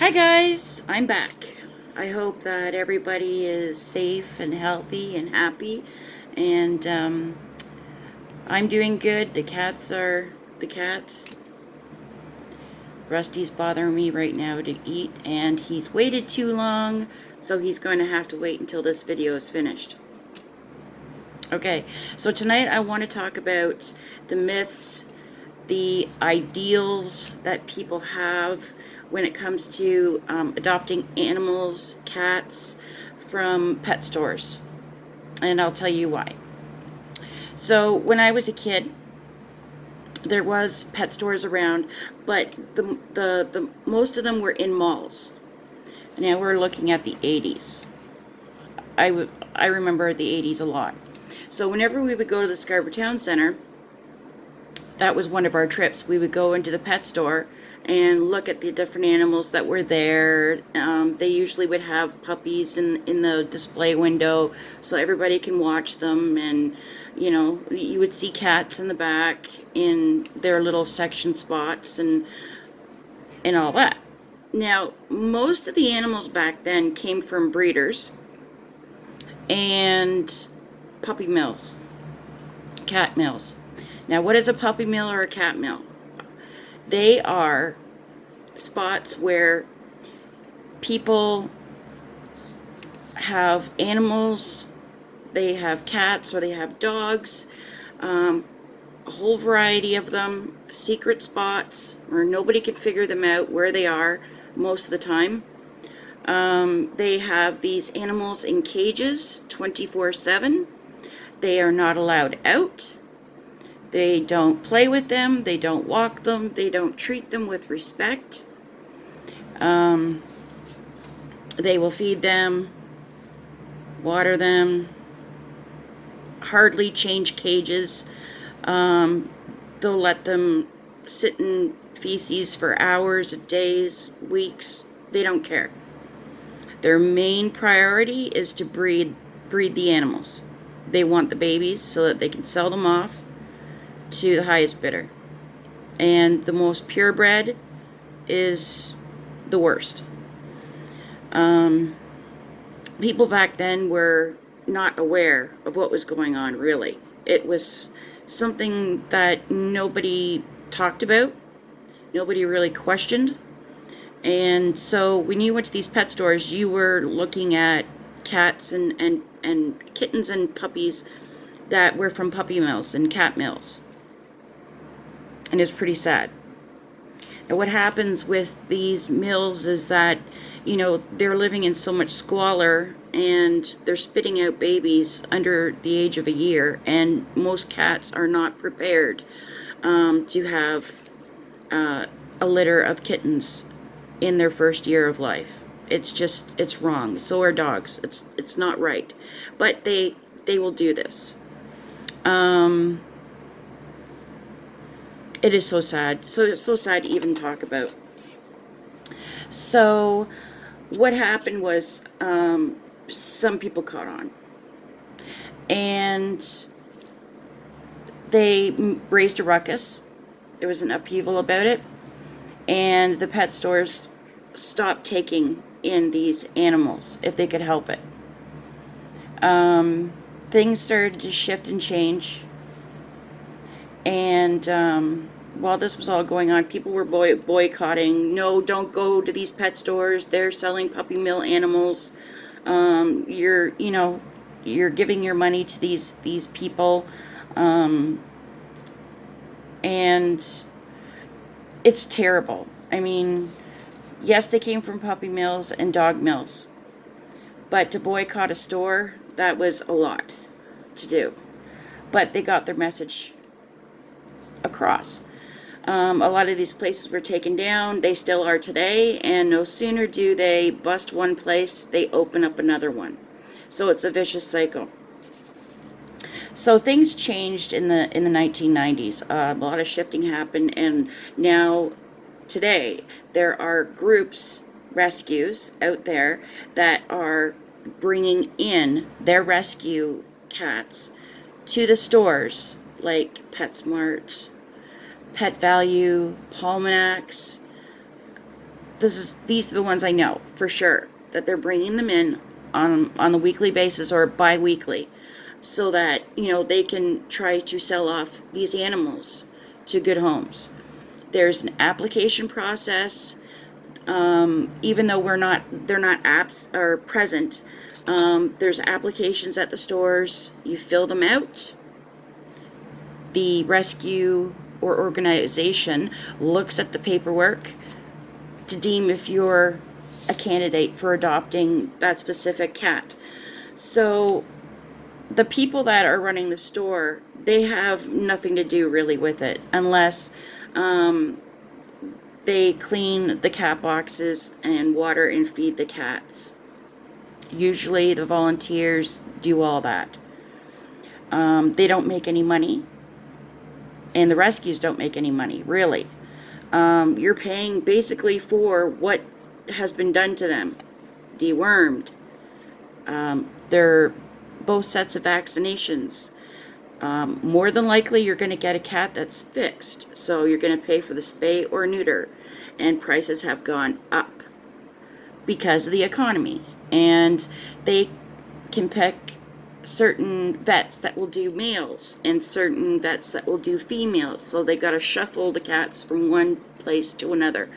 Hi guys, I'm back. I hope that everybody is safe and healthy and happy, and I'm doing good. The cats are the cats. Rusty's bothering me right now to eat, and he's waited too long, so he's going to have to wait until this video is finished. Okay, so tonight I want to talk about the myths, the ideals that people have when it comes to adopting animals, cats, from pet stores. And I'll tell you why. So when I was a kid, there was pet stores around, but the most of them were in malls. Now we're looking at the 80s. I remember the 80s a lot. So whenever we would go to the Scarborough Town Center, that was one of our trips. We would go into the pet store and look at the different animals that were there. They usually would have puppies in the display window so everybody can watch them, and you would see cats in the back in their little section spots and all that. Now, most of the animals back then came from breeders and puppy mills, cat mills. Now, what is a puppy mill or a cat mill? They are spots where people have animals, they have cats or they have dogs, a whole variety of them, secret spots where nobody can figure them out where they are most of the time. They have these animals in cages 24/7. They are not allowed out. They don't play with them, they don't walk them, they don't treat them with respect. They will feed them, water them, hardly change cages. They'll let them sit in feces for hours, days, weeks. They don't care. Their main priority is to breed the animals. They want the babies so that they can sell them off to the highest bidder. And the most purebred is the worst. People back then were not aware of what was going on, really. It was something that nobody talked about, nobody really questioned. And so when you went to these pet stores, you were looking at cats and kittens and puppies that were from puppy mills and cat mills. And it's pretty sad. And what happens with these mills is that, they're living in so much squalor and they're spitting out babies under the age of a year, and most cats are not prepared to have a litter of kittens in their first year of life. It's wrong. So are dogs. It's not right. But they will do this. It is so sad. So it's so sad to even talk about. So what happened was some people caught on. And they raised a ruckus. There was an upheaval about it. And the pet stores stopped taking in these animals if they could help it. Things started to shift and change. And while this was all going on, people were boycotting. No, don't go to these pet stores. They're selling puppy mill animals. You're giving your money to these people. And it's terrible. I mean, yes, they came from puppy mills and dog mills. But to boycott a store, that was a lot to do. But they got their message across. A lot of these places were taken down. They still are today, and no sooner do they bust one place, they open up another one. So it's a vicious cycle. So things changed in the 1990s. A lot of shifting happened, and now today there are groups, rescues out there that are bringing in their rescue cats to the stores like PetSmart, Pet Value, Palmanax, these are the ones I know for sure, that they're bringing them in on the weekly basis or bi-weekly, so that, you know, they can try to sell off these animals to good homes. There's an application process. Even though they're not apps are present, there's applications at the stores. You fill them out. The rescue or organization looks at the paperwork to deem if you're a candidate for adopting that specific cat. So the people that are running the store, they have nothing to do really with it, unless they clean the cat boxes and water and feed the cats. Usually the volunteers do all that. They don't make any money, and the rescues don't make any money, really. You're paying basically for what has been done to them. Dewormed. They're both sets of vaccinations. More than likely, you're going to get a cat that's fixed. So you're going to pay for the spay or neuter. And prices have gone up because of the economy. And they can pick certain vets that will do males and certain vets that will do females. So they got to shuffle the cats from one place to another,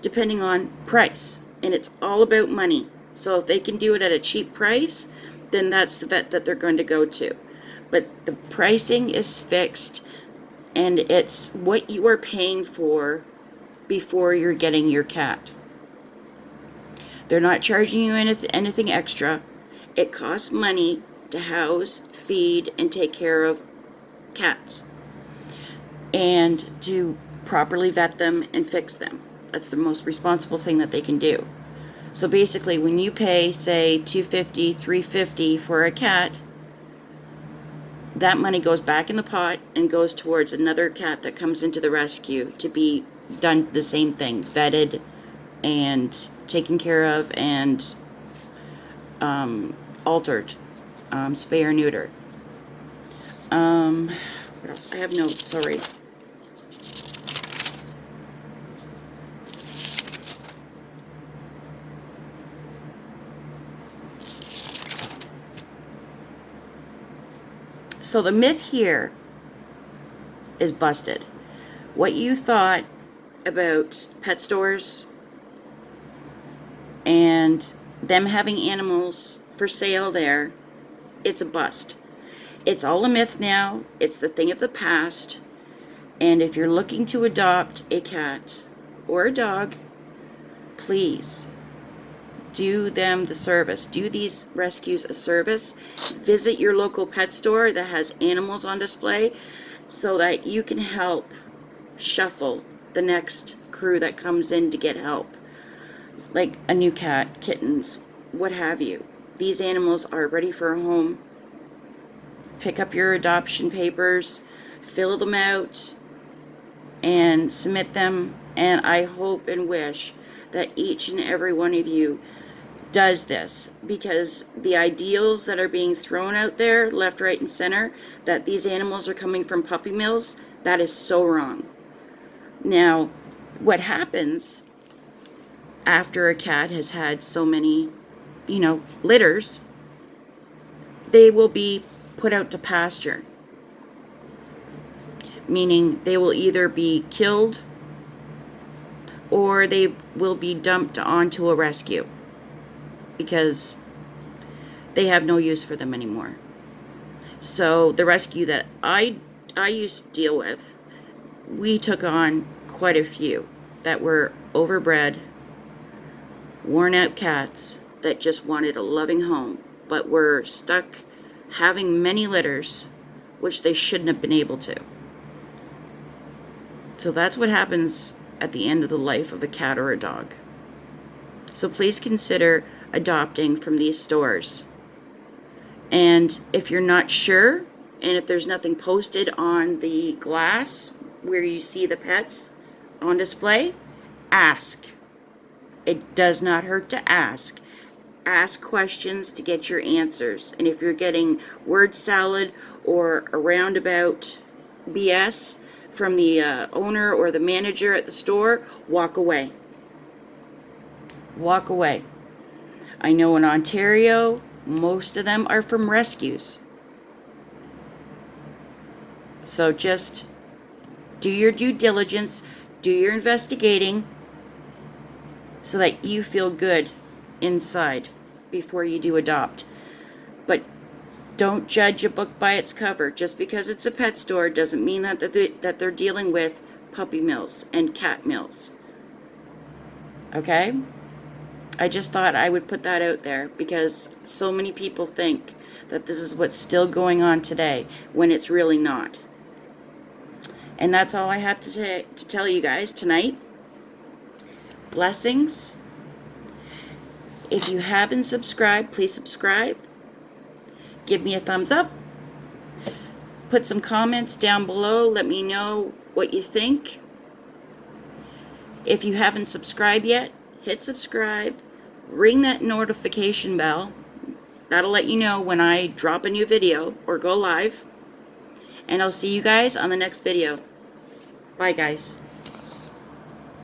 depending on price. And it's all about money. So if they can do it at a cheap price, then that's the vet that they're going to go to. But the pricing is fixed, and it's what you are paying for before you're getting your cat. They're not charging you anything extra. It costs money to house, feed, and take care of cats, and to properly vet them and fix them. That's the most responsible thing that they can do. So basically, when you pay, say, $250, $350 for a cat, that money goes back in the pot and goes towards another cat that comes into the rescue to be done the same thing, vetted and taken care of and altered, spay or neuter. What else? I have notes, sorry. So the myth here is busted. What you thought about pet stores and them having animals for sale there, it's a bust. It's all a myth now. It's the thing of the past. And if you're looking to adopt a cat or a dog, please do them the service. Do these rescues a service. Visit your local pet store that has animals on display so that you can help shuffle the next crew that comes in to get help. Like a new cat, kittens, what have you. These animals are ready for a home. Pick up your adoption papers, fill them out, and submit them. And I hope and wish that each and every one of you does this, because the ideals that are being thrown out there left, right, and center, that these animals are coming from puppy mills, that is so wrong. Now, what happens after a cat has had so many, litters, they will be put out to pasture, meaning they will either be killed or they will be dumped onto a rescue because they have no use for them anymore. So the rescue that I used to deal with, we took on quite a few that were overbred, worn out cats that just wanted a loving home, but were stuck having many litters, which they shouldn't have been able to. So that's what happens at the end of the life of a cat or a dog. So please consider adopting from these stores. And if you're not sure, and if there's nothing posted on the glass where you see the pets on display, ask. It does not hurt to ask. Ask questions to get your answers. And if you're getting word salad or a roundabout BS from the owner or the manager at the store, walk away. walk away. I know in Ontario, most of them are from rescues. So just do your due diligence, do your investigating, so that you feel good inside before you do adopt. But don't judge a book by its cover. Just because it's a pet store doesn't mean that they're dealing with puppy mills and cat mills. Okay? I just thought I would put that out there because so many people think that this is what's still going on today when it's really not. And that's all I have to tell you guys tonight. Blessings. If you haven't subscribed, please subscribe. Give me a thumbs up. Put some comments down below. Let me know what you think. If you haven't subscribed yet, hit subscribe. Ring that notification bell. That'll let you know when I drop a new video or go live. And I'll see you guys on the next video. Bye, guys.